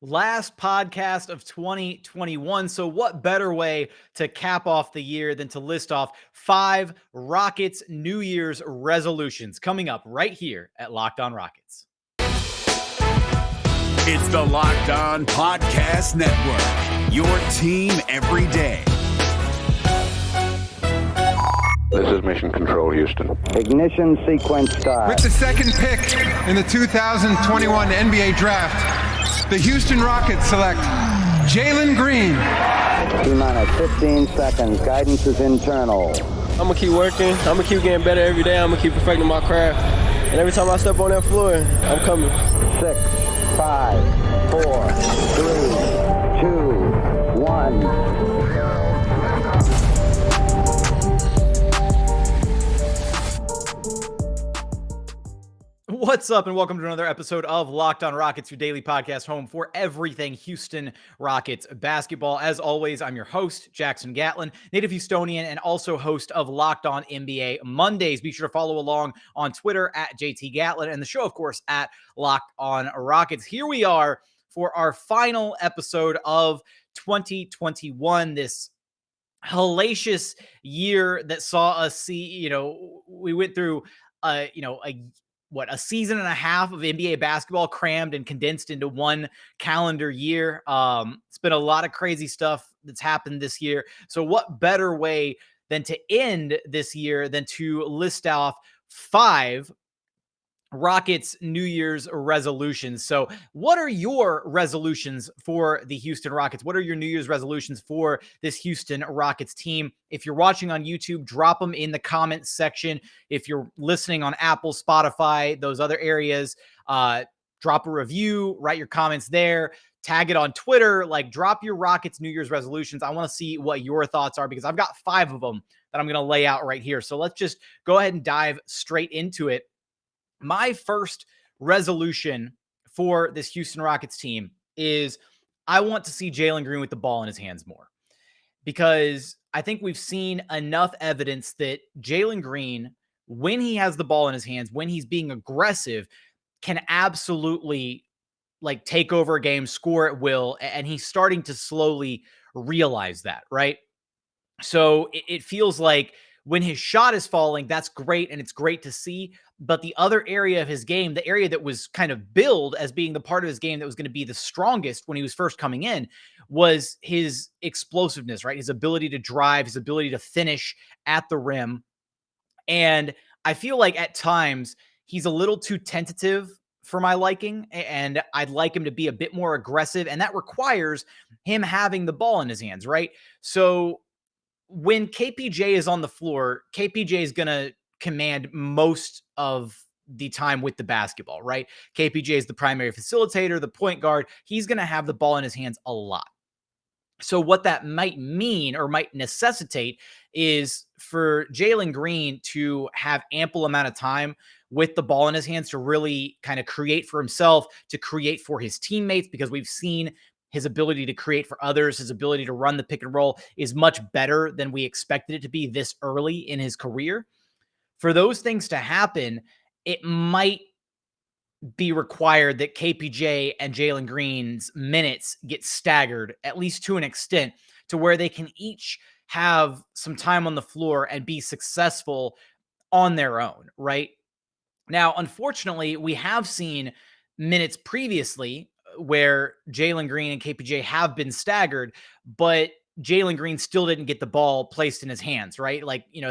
Last podcast of 2021. So, what better way to cap off the year than to list off 5 Rockets New Year's resolutions coming up right here at Locked On Rockets? It's the Locked On Podcast Network, your team every day. This is Mission Control, Houston. Ignition sequence start. With the second pick in the 2021 NBA Draft, the Houston Rockets select Jalen Green. T-minus 15 seconds. Guidance is internal. I'm going to keep working. I'm going to keep getting better every day. I'm going to keep perfecting my craft. And every time I step on that floor, I'm coming. 6, 5, 4, 3, 2, 1. What's up, and welcome to another episode of Locked On Rockets, your daily podcast home for everything Houston Rockets basketball. As always, I'm your host, Jackson Gatlin, native Houstonian, and also host of Locked On NBA Mondays. Be sure to follow along on Twitter at JT Gatlin, and the show, of course, at Locked On Rockets. Here we are for our final episode of 2021, this hellacious year that saw us see, we went through, a season and a half of NBA basketball crammed and condensed into one calendar year. It's been a lot of crazy stuff that's happened this year. So what better way than to end this year than to list off 5 Rockets New Year's resolutions. So what are your resolutions for the Houston Rockets? What are your New Year's resolutions for this Houston Rockets team? If you're watching on YouTube, drop them in the comments section. If you're listening on Apple, Spotify, those other areas, drop a review, write your comments there, tag it on Twitter, drop your Rockets New Year's resolutions. I want to see what your thoughts are because I've got 5 of them that I'm going to lay out right here. So let's just go ahead and dive straight into it. My first resolution for this Houston Rockets team is I want to see Jalen Green with the ball in his hands more, because I think we've seen enough evidence that Jalen Green, when he has the ball in his hands, when he's being aggressive, can absolutely take over a game, score at will, and he's starting to slowly realize that, right? So it feels like when his shot is falling, that's great, and it's great to see. But the other area of his game, the area that was kind of billed as being the part of his game that was going to be the strongest when he was first coming in, was his explosiveness, right? His ability to drive, his ability to finish at the rim. And I feel like at times he's a little too tentative for my liking, and I'd like him to be a bit more aggressive, and that requires him having the ball in his hands, right? So when KPJ is on the floor, KPJ is going to command most of the time with the basketball, right? KPJ is the primary facilitator, the point guard. He's going to have the ball in his hands a lot. So what that might mean or might necessitate is for Jalen Green to have ample amount of time with the ball in his hands to really kind of create for himself, to create for his teammates, because we've seen his ability to create for others, his ability to run the pick and roll is much better than we expected it to be this early in his career. For those things to happen, it might be required that KPJ and Jalen Green's minutes get staggered, at least to an extent, to where they can each have some time on the floor and be successful on their own, right? Now, unfortunately, we have seen minutes previously where Jalen Green and KPJ have been staggered, but Jalen Green still didn't get the ball placed in his hands, right?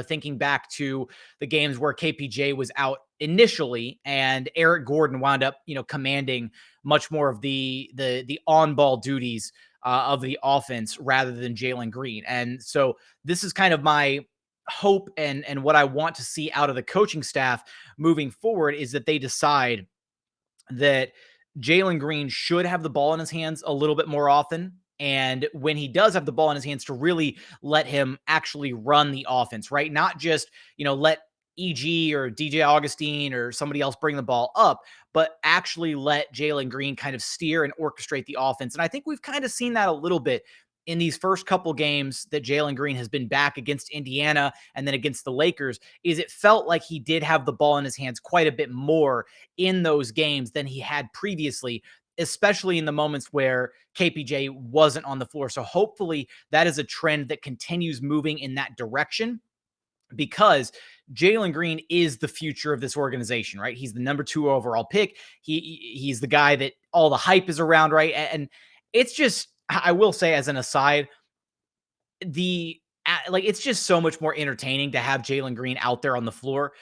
Thinking back to the games where KPJ was out initially and Eric Gordon wound up, commanding much more of the on-ball duties of the offense rather than Jalen Green. And so this is kind of my hope and what I want to see out of the coaching staff moving forward, is that they decide that Jalen Green should have the ball in his hands a little bit more often. And when he does have the ball in his hands, to really let him actually run the offense, right? Not just, let EG or DJ Augustine or somebody else bring the ball up, but actually let Jalen Green kind of steer and orchestrate the offense. And I think we've kind of seen that a little bit in these first couple games that Jalen Green has been back against Indiana and then against the Lakers, is it felt like he did have the ball in his hands quite a bit more in those games than he had previously. especially in the moments where KPJ wasn't on the floor. So hopefully that is a trend that continues moving in that direction, because Jalen Green is the future of this organization, right? He's the number 2 overall pick. He's the guy that all the hype is around, right? And it's just, I will say as an aside, it's just so much more entertaining to have Jalen Green out there on the floor.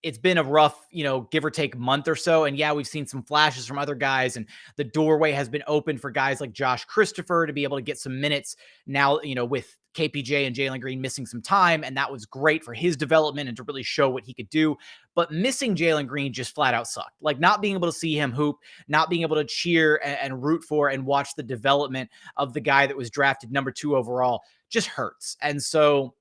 It's been a rough, give or take month or so. And yeah, we've seen some flashes from other guys, and the doorway has been open for guys like Josh Christopher to be able to get some minutes now, with KPJ and Jalen Green missing some time. And that was great for his development and to really show what he could do. But missing Jalen Green just flat out sucked. Like, not being able to see him hoop, not being able to cheer and root for and watch the development of the guy that was drafted number 2 overall just hurts. And so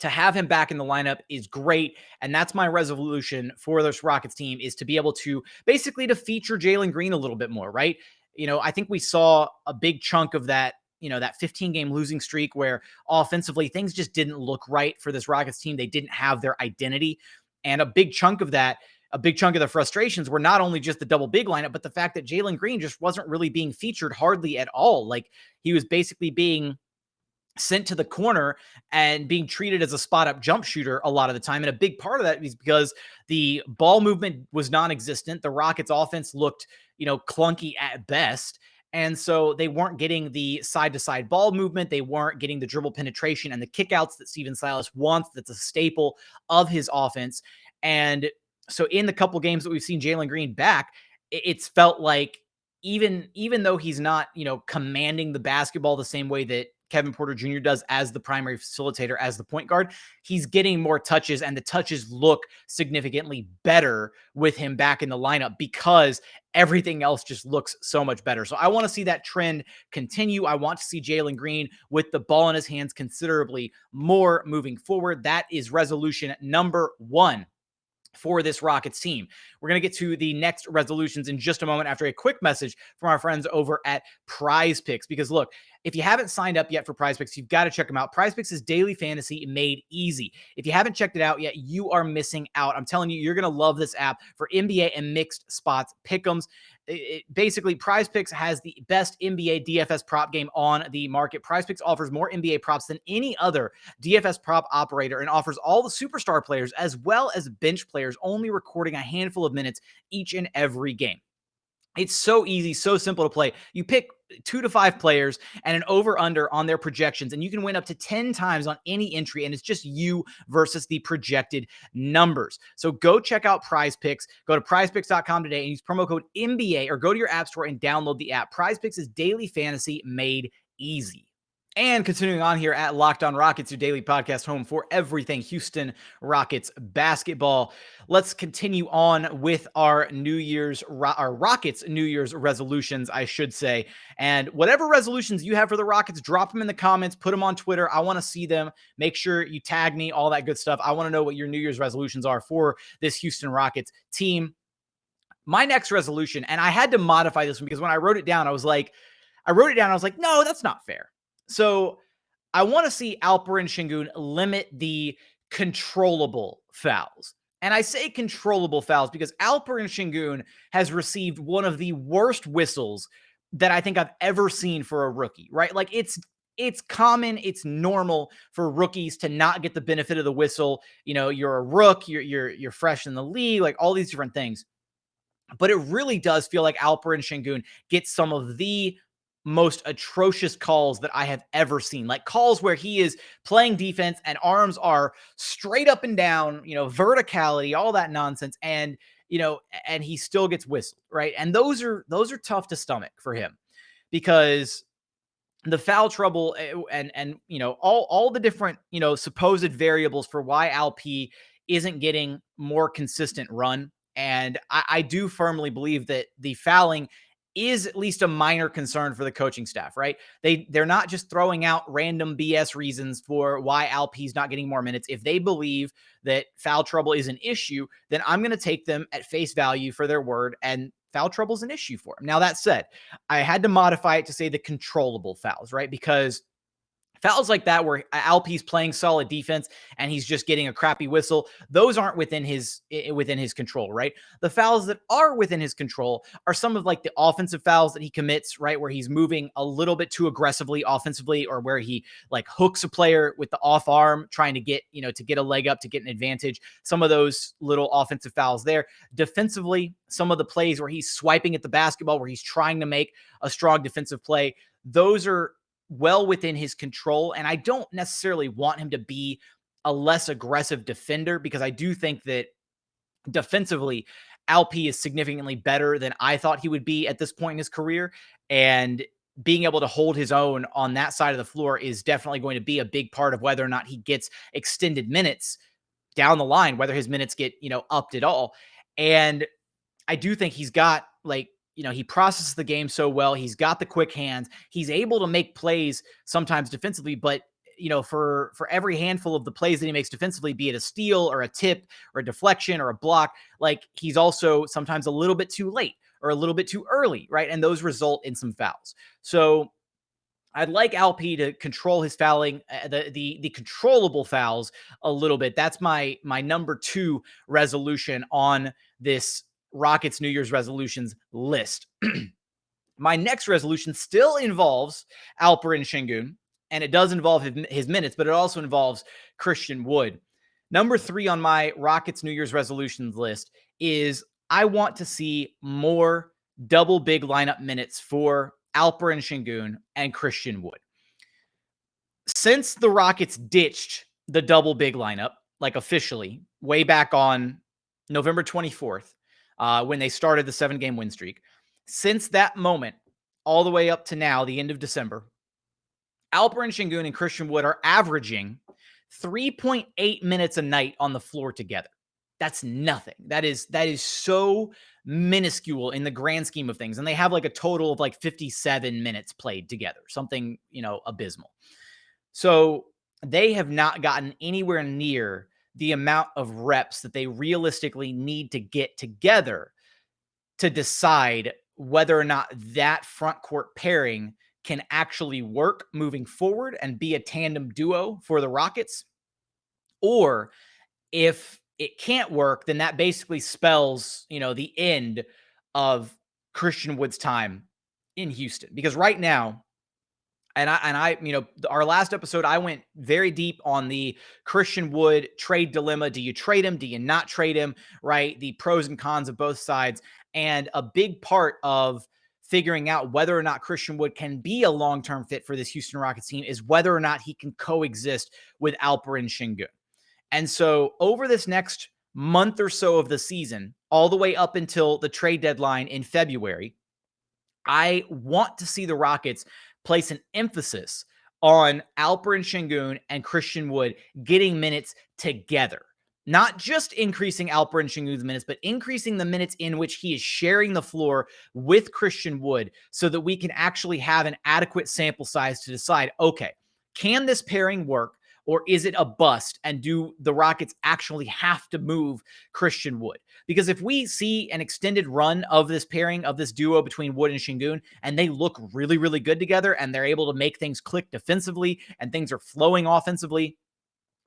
to have him back in the lineup is great. And that's my resolution for this Rockets team, is to be able to basically to feature Jalen Green a little bit more, right? I think we saw a big chunk of that, that 15-game losing streak where offensively things just didn't look right for this Rockets team. They didn't have their identity. And a big chunk of the frustrations were not only just the double big lineup, but the fact that Jalen Green just wasn't really being featured hardly at all. Like, he was basically being sent to the corner and being treated as a spot up jump shooter a lot of the time. And a big part of that is because the ball movement was non-existent. The Rockets offense looked, clunky at best. And so they weren't getting the side-to-side ball movement. They weren't getting the dribble penetration and the kickouts that Steven Silas wants. That's a staple of his offense. And so in the couple games that we've seen Jalen Green back, it's felt like even though he's not, commanding the basketball the same way that Kevin Porter Jr. does as the primary facilitator, as the point guard, he's getting more touches, and the touches look significantly better with him back in the lineup because everything else just looks so much better. So I want to see that trend continue. I want to see Jalen Green with the ball in his hands considerably more moving forward. That is resolution number 1 for this Rockets team. We're going to get to the next resolutions in just a moment after a quick message from our friends over at Prize Picks. Because look, if you haven't signed up yet for Prize Picks, you've got to check them out. Prize Picks is daily fantasy made easy. If you haven't checked it out yet, you are missing out. I'm telling you, you're going to love this app for NBA and mixed spots pick'ems. Basically, Prize Picks has the best NBA DFS prop game on the market. Prize Picks offers more NBA props than any other DFS prop operator and offers all the superstar players as well as bench players, only recording a handful of minutes each and every game. It's so easy, so simple to play. You pick 2 to 5 players and an over-under on their projections, and you can win up to 10 times on any entry, and it's just you versus the projected numbers. So go check out Prize Picks. Go to prizepicks.com today and use promo code NBA, or go to your app store and download the app. Prize Picks is daily fantasy made easy. And continuing on here at Locked On Rockets, your daily podcast home for everything Houston Rockets basketball. Let's continue on with our Rockets New Year's resolutions, I should say. And whatever resolutions you have for the Rockets, drop them in the comments, put them on Twitter. I want to see them. Make sure you tag me, all that good stuff. I want to know what your New Year's resolutions are for this Houston Rockets team. My next resolution, and I had to modify this one because when I wrote it down, I was like, no, that's not fair. So I want to see Alperen Sengun limit the controllable fouls. And I say controllable fouls because Alperen Sengun has received one of the worst whistles that I think I've ever seen for a rookie, right? Like, it's common, it's normal for rookies to not get the benefit of the whistle. You're a rook, you're fresh in the league, like all these different things. But it really does feel like Alperen Sengun gets some of the most atrocious calls that I have ever seen. Like calls where he is playing defense and arms are straight up and down, verticality, all that nonsense. And, and he still gets whistled, right? And those are tough to stomach for him because the foul trouble and all the different, supposed variables for why Alp isn't getting more consistent run. And I do firmly believe that the fouling is at least a minor concern for the coaching staff, right? They're not just throwing out random BS reasons for why Alp's not getting more minutes. If they believe that foul trouble is an issue, then I'm going to take them at face value for their word, and foul trouble is an issue for him. Now, that said, I had to modify it to say the controllable fouls, right? Because Fouls like that where Alp's playing solid defense and he's just getting a crappy whistle, those aren't within his control, right? The fouls that are within his control are some of like the offensive fouls that he commits, right? Where he's moving a little bit too aggressively offensively, or where he like hooks a player with the off arm trying to get, to get a leg up, to get an advantage. Some of those little offensive fouls there. Defensively, some of the plays where he's swiping at the basketball, where he's trying to make a strong defensive play, those are well within his control. And I don't necessarily want him to be a less aggressive defender, because I do think that defensively, Alp is significantly better than I thought he would be at this point in his career. And being able to hold his own on that side of the floor is definitely going to be a big part of whether or not he gets extended minutes down the line, whether his minutes get, upped at all. And I do think he's got he processes the game so well. He's got the quick hands. He's able to make plays sometimes defensively, but for every handful of the plays that he makes defensively, be it a steal or a tip or a deflection or a block, like he's also sometimes a little bit too late or a little bit too early, right? And those result in some fouls. So I'd like Alp to control his fouling, the controllable fouls a little bit. That's my number 2 resolution on this Rockets New Year's resolutions list. My next resolution still involves Alperen Sengun, and it does involve his minutes, but it also involves Christian Wood. Number 3 on my Rockets New Year's resolutions list is I want to see more double big lineup minutes for Alperen Sengun and Christian Wood. Since the Rockets ditched the double big lineup, like officially, way back on November 24th, when they started the 7-game win streak. Since that moment, all the way up to now, the end of December, Alperen Sengun and Christian Wood are averaging 3.8 minutes a night on the floor together. That's nothing. That is so minuscule in the grand scheme of things. And they have like a total of like 57 minutes played together, something, abysmal. So they have not gotten anywhere near the amount of reps that they realistically need to get together to decide whether or not that front court pairing can actually work moving forward and be a tandem duo for the Rockets. Or if it can't work, then that basically spells, the end of Christian Wood's time in Houston. Because right now, and I, our last episode, I went very deep on the Christian Wood trade dilemma. Do you trade him? Do you not trade him? Right? The pros and cons of both sides. And a big part of figuring out whether or not Christian Wood can be a long-term fit for this Houston Rockets team is whether or not he can coexist with Alperen Sengun. And so over this next month or so of the season, all the way up until the trade deadline in February, I want to see the Rockets place an emphasis on Alperen Sengun and Christian Wood getting minutes together. Not just increasing Alperen Sengun's minutes, but increasing the minutes in which he is sharing the floor with Christian Wood so that we can actually have an adequate sample size to decide, okay, can this pairing work? Or is it a bust? And do the Rockets actually have to move Christian Wood? Because if we see an extended run of this pairing, of this duo between Wood and Sengun, and they look really, really good together, and they're able to make things click defensively, and things are flowing offensively,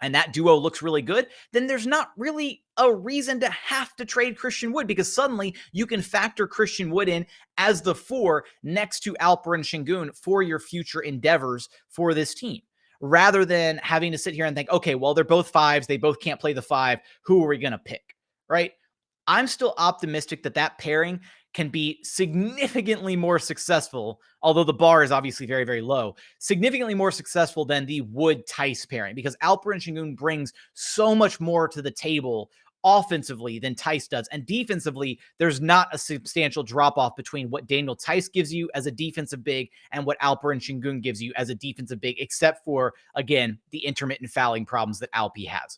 and that duo looks really good, then there's not really a reason to have to trade Christian Wood, because suddenly you can factor Christian Wood in as the 4 next to Alperen Sengun for your future endeavors for this team, rather than having to sit here and think, okay, well, they're both 5s. They both can't play the 5. Who are we going to pick, right? I'm still optimistic that that pairing can be significantly more successful, although the bar is obviously very, very low, significantly more successful than the Wood-Tice pairing, because Alperen Sengun brings so much more to the table offensively than Tice does. And defensively, there's not a substantial drop-off between what Daniel Tice gives you as a defensive big and what Alperen Sengun gives you as a defensive big, except for, again, the intermittent fouling problems that Alpi has.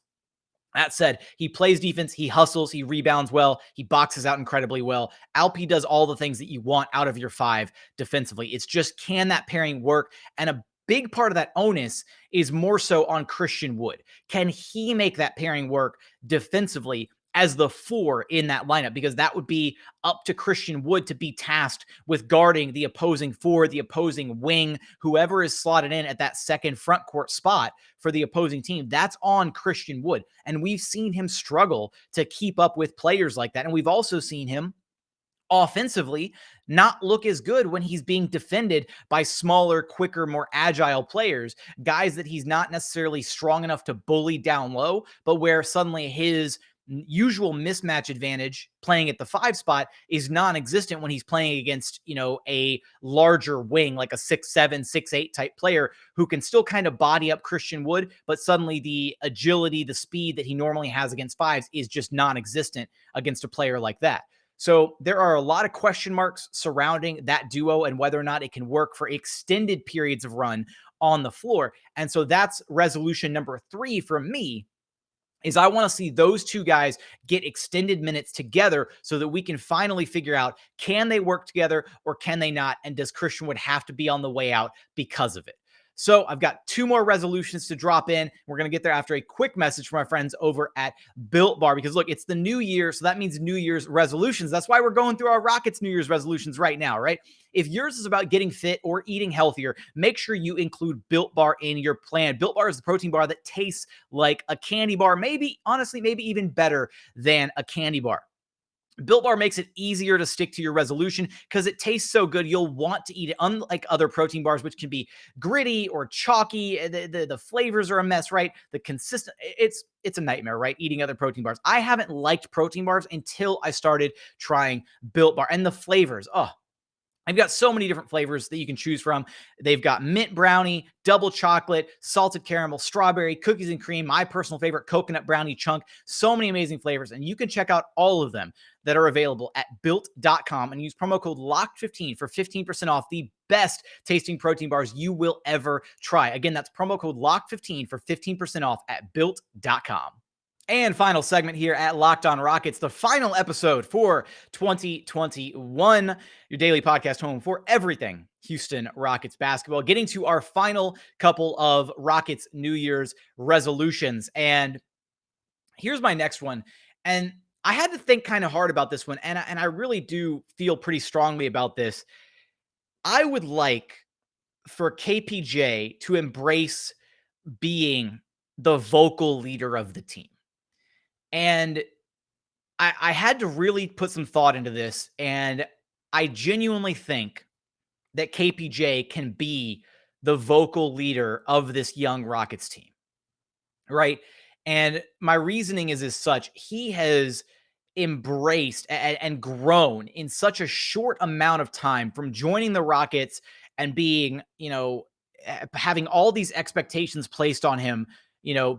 That said, he plays defense, he hustles, he rebounds well, he boxes out incredibly well. Alpi does all the things that you want out of your 5 defensively. It's just, can that pairing work? And a big part of that onus is more so on Christian Wood. Can he make that pairing work defensively as the 4 in that lineup, because that would be up to Christian Wood to be tasked with guarding the opposing 4, the opposing wing, whoever is slotted in at that second front court spot for the opposing team. That's on Christian Wood. And we've seen him struggle to keep up with players like that. And we've also seen him offensively not look as good when he's being defended by smaller, quicker, more agile players, guys that he's not necessarily strong enough to bully down low, but where suddenly his usual mismatch advantage playing at the 5 spot is non-existent when he's playing against, a larger wing, like a 6'7", 6'8" type player who can still kind of body up Christian Wood, but suddenly the agility, the speed that he normally has against 5s is just non-existent against a player like that. So there are a lot of question marks surrounding that duo and whether or not it can work for extended periods of run on the floor. And so that's resolution number 3 for me, is I want to see those two guys get extended minutes together so that we can finally figure out, can they work together or can they not? And does Christian Wood have to be on the way out because of it? So I've got 2 more resolutions to drop in. We're going to get there after a quick message from our friends over at Built Bar, because look, it's the new year. So that means New Year's resolutions. That's why we're going through our Rockets New Year's resolutions right now, right? If yours is about getting fit or eating healthier, make sure you include Built Bar in your plan. Built Bar is the protein bar that tastes like a candy bar, maybe even better than a candy bar. Built Bar makes it easier to stick to your resolution because it tastes so good, you'll want to eat it, unlike other protein bars, which can be gritty or chalky. The flavors are a mess, right? The consistent, it's a nightmare, right? Eating other protein bars. I haven't liked protein bars until I started trying Built Bar, and the flavors, I've got so many different flavors that you can choose from. They've got mint brownie, double chocolate, salted caramel, strawberry, cookies and cream, my personal favorite, coconut brownie chunk. So many amazing flavors, and you can check out all of them that are available at built.com and use promo code LOCKED15 for 15% off the best tasting protein bars you will ever try. Again, that's promo code LOCKED15 for 15% off at built.com. And final segment here at Locked On Rockets, the final episode for 2021, your daily podcast home for everything Houston Rockets basketball. Getting to our final couple of Rockets New Year's resolutions. And here's my next one. And I had to think kind of hard about this one. And I really do feel pretty strongly about this. I would like for KPJ to embrace being the vocal leader of the team. And I had to really put some thought into this, and I genuinely think that KPJ can be the vocal leader of this young Rockets team, right? And my reasoning is as such: he has embraced and grown in such a short amount of time from joining the Rockets and being, having all these expectations placed on him,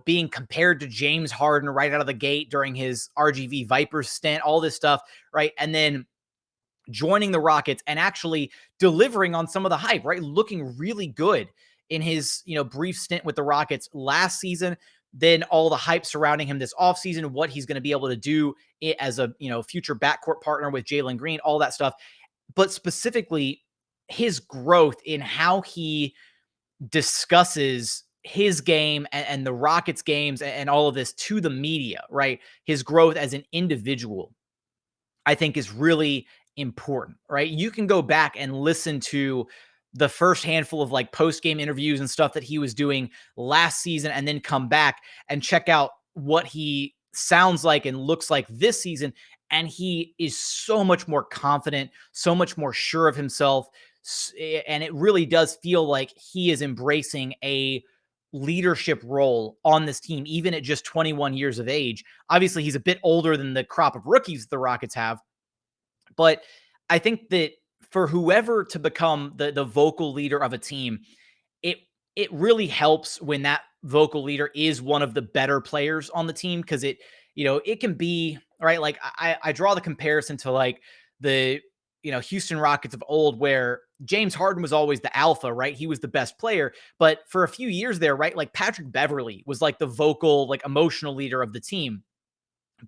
being compared to James Harden right out of the gate during his RGV Vipers stint, all this stuff, right? And then joining the Rockets and actually delivering on some of the hype, right? Looking really good in his, brief stint with the Rockets last season. Then all the hype surrounding him this offseason, what he's going to be able to do as a, future backcourt partner with Jalen Green, all that stuff. But specifically, his growth in how he discusses his game and the Rockets games and all of this to the media, right? His growth as an individual, I think, is really important, right? You can go back and listen to the first handful of like post-game interviews and stuff that he was doing last season, and then come back and check out what he sounds like and looks like this season. And he is so much more confident, so much more sure of himself. And it really does feel like he is embracing a leadership role on this team, even at just 21 years of age. Obviously, he's a bit older than the crop of rookies the Rockets have, but I think that for whoever to become the vocal leader of a team, it really helps when that vocal leader is one of the better players on the team, because it can be, right? Like I draw the comparison to like the Houston Rockets of old, where James Harden was always the alpha, right? He was the best player. But for a few years there, right, like Patrick Beverley was like the vocal, like emotional leader of the team.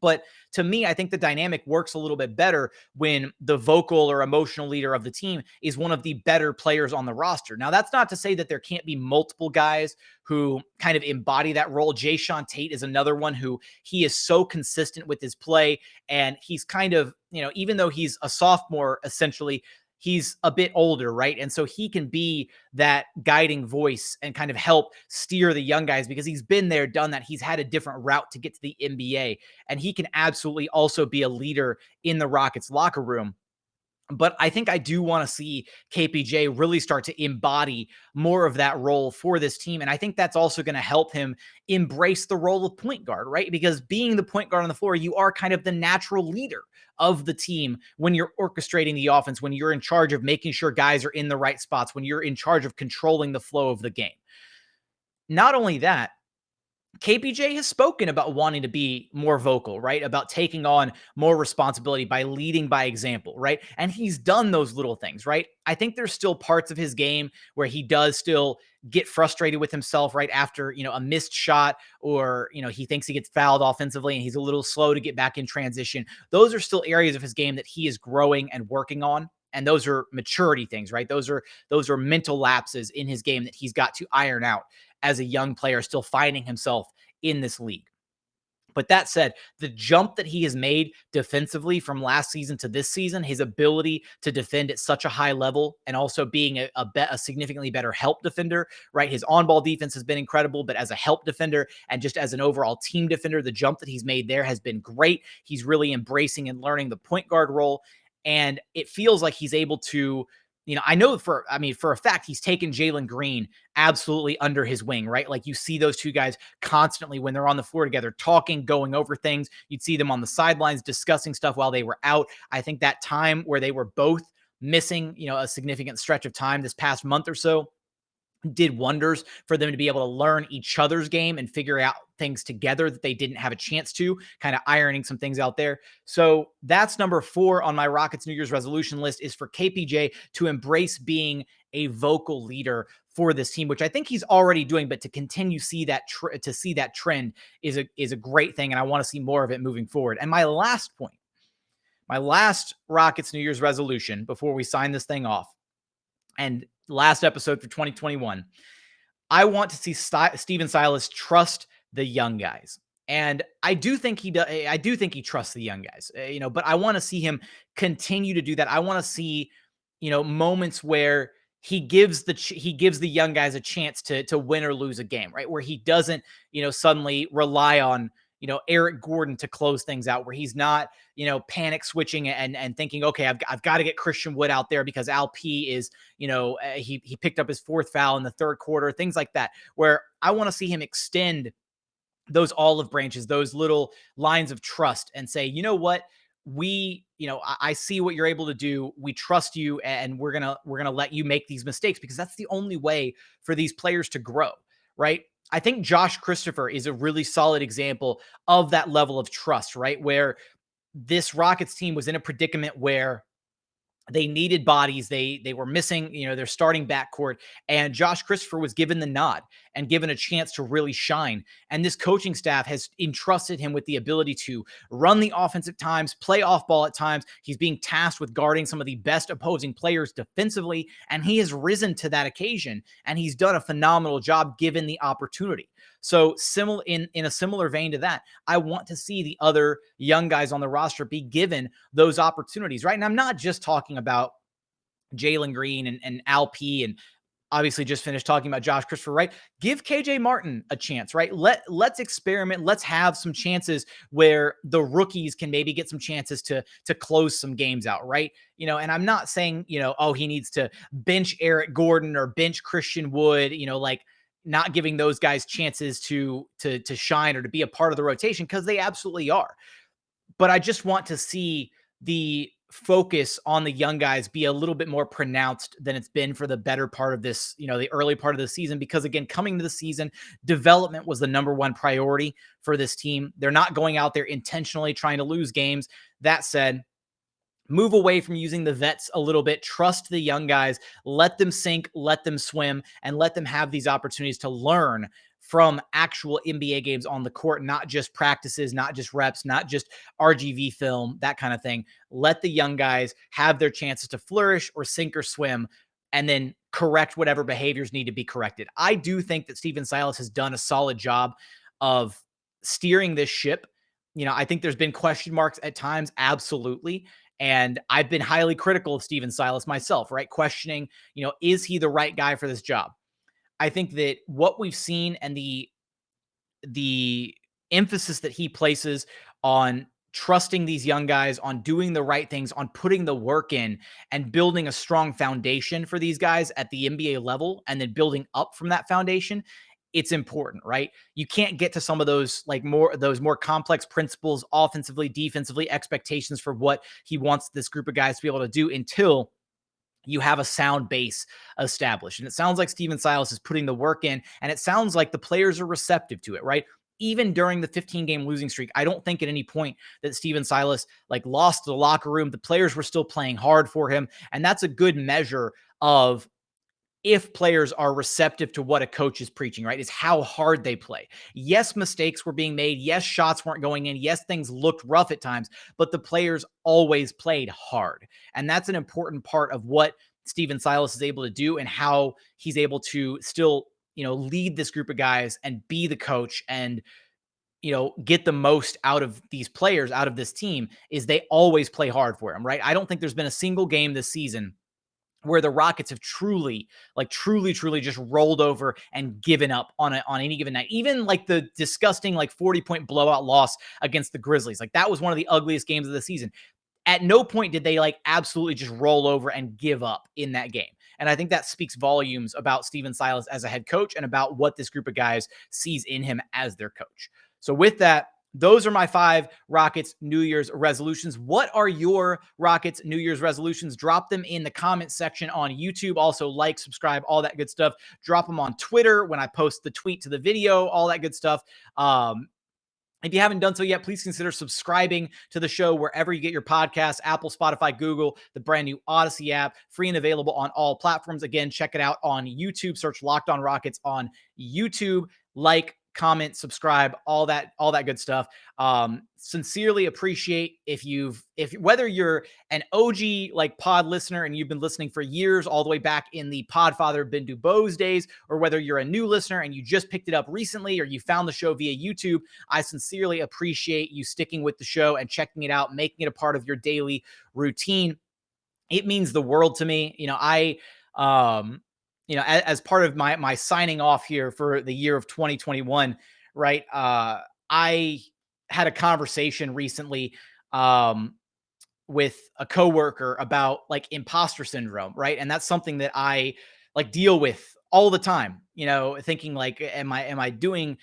But to me, I think the dynamic works a little bit better when the vocal or emotional leader of the team is one of the better players on the roster. Now, that's not to say that there can't be multiple guys who kind of embody that role. Jae'Sean Tate is another one who he is so consistent with his play. And he's kind of, even though he's a sophomore, essentially, he's a bit older, right? And so he can be that guiding voice and kind of help steer the young guys because he's been there, done that. He's had a different route to get to the NBA, and he can absolutely also be a leader in the Rockets locker room. But I think I do want to see KPJ really start to embody more of that role for this team. And I think that's also going to help him embrace the role of point guard, right? Because being the point guard on the floor, you are kind of the natural leader of the team when you're orchestrating the offense, when you're in charge of making sure guys are in the right spots, when you're in charge of controlling the flow of the game. Not only that, KPJ has spoken about wanting to be more vocal, right? About taking on more responsibility by leading by example, right? And he's done those little things, right? I think there's still parts of his game where he does still get frustrated with himself, right? After, a missed shot or, he thinks he gets fouled offensively and he's a little slow to get back in transition. Those are still areas of his game that he is growing and working on. And those are maturity things, right? Those are mental lapses in his game that he's got to iron out as a young player still finding himself in this league. But that said, the jump that he has made defensively from last season to this season, his ability to defend at such a high level and also being a significantly better help defender, right? His on-ball defense has been incredible, but as a help defender and just as an overall team defender, the jump that he's made there has been great. He's really embracing and learning the point guard role. And it feels like he's able to, I know for a fact, he's taken Jalen Green absolutely under his wing, right? Like you see those two guys constantly when they're on the floor together, talking, going over things. You'd see them on the sidelines discussing stuff while they were out. I think that time where they were both missing, a significant stretch of time this past month or so did wonders for them to be able to learn each other's game and figure out things together that they didn't have a chance to, kind of ironing some things out there. So that's number 4 on my Rockets New Year's resolution list, is for KPJ to embrace being a vocal leader for this team, which I think he's already doing, but to continue see that trend is a great thing. And I want to see more of it moving forward. And my last Rockets New Year's resolution before we sign this thing off, and last episode for 2021, I want to see Stephen Silas trust the young guys. And I do think he does. I do think he trusts the young guys, but I want to see him continue to do that. I want to see, moments where he gives the young guys a chance to win or lose a game, right? Where he doesn't, suddenly rely on, Eric Gordon to close things out, where he's not, panic switching and thinking, okay, I've got to get Christian Wood out there because Al P is, he picked up his 4th foul in the 3rd quarter, things like that, where I want to see him extend those olive branches, those little lines of trust and say, you know what, I see what you're able to do. We trust you, and we're going to let you make these mistakes because that's the only way for these players to grow, right? I think Josh Christopher is a really solid example of that level of trust, right? Where this Rockets team was in a predicament where they needed bodies. They were missing, their starting backcourt, and Josh Christopher was given the nod and given a chance to really shine. And this coaching staff has entrusted him with the ability to run the offense at times, play off ball at times. He's being tasked with guarding some of the best opposing players defensively, and he has risen to that occasion, and he's done a phenomenal job given the opportunity. So in a similar vein to that, I want to see the other young guys on the roster be given those opportunities, right? And I'm not just talking about Jalen Green and Al P, and obviously just finished talking about Josh Christopher, right? Give KJ Martin a chance, right? Let's experiment. Let's have some chances where the rookies can maybe get some chances to close some games out, right? And I'm not saying, he needs to bench Eric Gordon or bench Christian Wood, not giving those guys chances to shine or to be a part of the rotation, because they absolutely are. But I just want to see the focus on the young guys be a little bit more pronounced than it's been for the better part of this, the early part of the season, because again, coming to the season, development was the number 1 priority for this team. They're not going out there intentionally trying to lose games. That said, move away from using the vets a little bit, trust the young guys, let them sink, let them swim, and let them have these opportunities to learn from actual NBA games on the court, not just practices, not just reps, not just RGV film, that kind of thing. Let the young guys have their chances to flourish or sink or swim, and then correct whatever behaviors need to be corrected. I do think that Stephen Silas has done a solid job of steering this ship. I think there's been question marks at times, absolutely. And I've been highly critical of Stephen Silas myself, right? Questioning, is he the right guy for this job? I think that what we've seen and the emphasis that he places on trusting these young guys, on doing the right things, on putting the work in and building a strong foundation for these guys at the NBA level, and then building up from that foundation, it's important, right? You can't get to some of those more complex principles offensively, defensively, expectations for what he wants this group of guys to be able to do until you have a sound base established. And it sounds like Stephen Silas is putting the work in, and it sounds like the players are receptive to it, right? Even during the 15-game losing streak, I don't think at any point that Stephen Silas lost the locker room. The players were still playing hard for him. And that's a good measure of if players are receptive to what a coach is preaching, right? Is how hard they play. Yes, mistakes were being made. Yes, shots weren't going in. Yes, things looked rough at times, but the players always played hard. And that's an important part of what Stephen Silas is able to do and how he's able to still, lead this group of guys and be the coach and, get the most out of these players, out of this team, is they always play hard for him, right? I don't think there's been a single game this season where the Rockets have truly just rolled over and given up on any given night. Even the disgusting 40-point blowout loss against the Grizzlies. That was one of the ugliest games of the season. At no point did they absolutely just roll over and give up in that game. And I think that speaks volumes about Stephen Silas as a head coach and about what this group of guys sees in him as their coach. So with that, those are my 5 Rockets New Year's resolutions. What are your Rockets New Year's resolutions? Drop them in the comment section on YouTube. Also like, subscribe, all that good stuff. Drop them on Twitter when I post the tweet to the video, all that good stuff. If you haven't done so yet, please consider subscribing to the show wherever you get your podcasts, Apple, Spotify, Google, the brand new Odyssey app, free and available on all platforms. Again, check it out on YouTube. Search Locked On Rockets on YouTube. Like, comment, subscribe, all that good stuff. Sincerely appreciate if whether you're an OG pod listener and you've been listening for years, all the way back in the Podfather Ben Dubose days, or whether you're a new listener and you just picked it up recently, or you found the show via YouTube. I sincerely appreciate you sticking with the show and checking it out, making it a part of your daily routine. It means the world to me. As part of my signing off here for the year of 2021, right? I had a conversation recently with a coworker about imposter syndrome, right? And that's something that I deal with all the time, thinking am I doing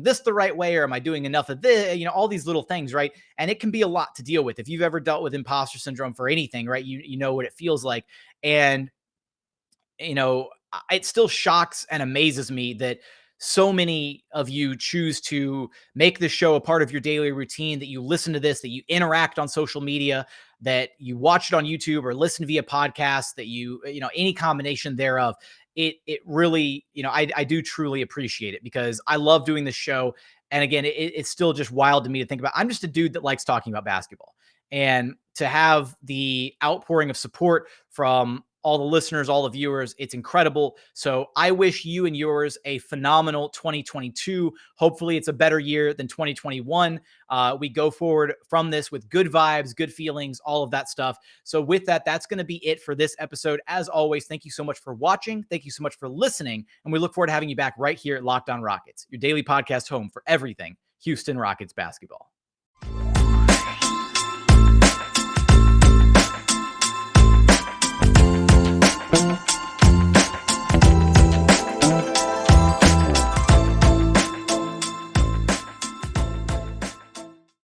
this the right way, or am I doing enough of this? All these little things, right? And it can be a lot to deal with. If you've ever dealt with imposter syndrome for anything, right? You know what it feels like. And it still shocks and amazes me that so many of you choose to make this show a part of your daily routine, that you listen to this, that you interact on social media, that you watch it on YouTube or listen via podcast, that any combination thereof. It really, I do truly appreciate it, because I love doing this show. And again, it's still just wild to me to think about. I'm just a dude that likes talking about basketball, and to have the outpouring of support from all the listeners, all the viewers, it's incredible. So I wish you and yours a phenomenal 2022. Hopefully it's a better year than 2021. We go forward from this with good vibes, good feelings, all of that stuff. So with that, that's going to be it for this episode. As always, thank you so much for watching. Thank you so much for listening. And we look forward to having you back right here at Locked On Rockets, your daily podcast home for everything Houston Rockets basketball.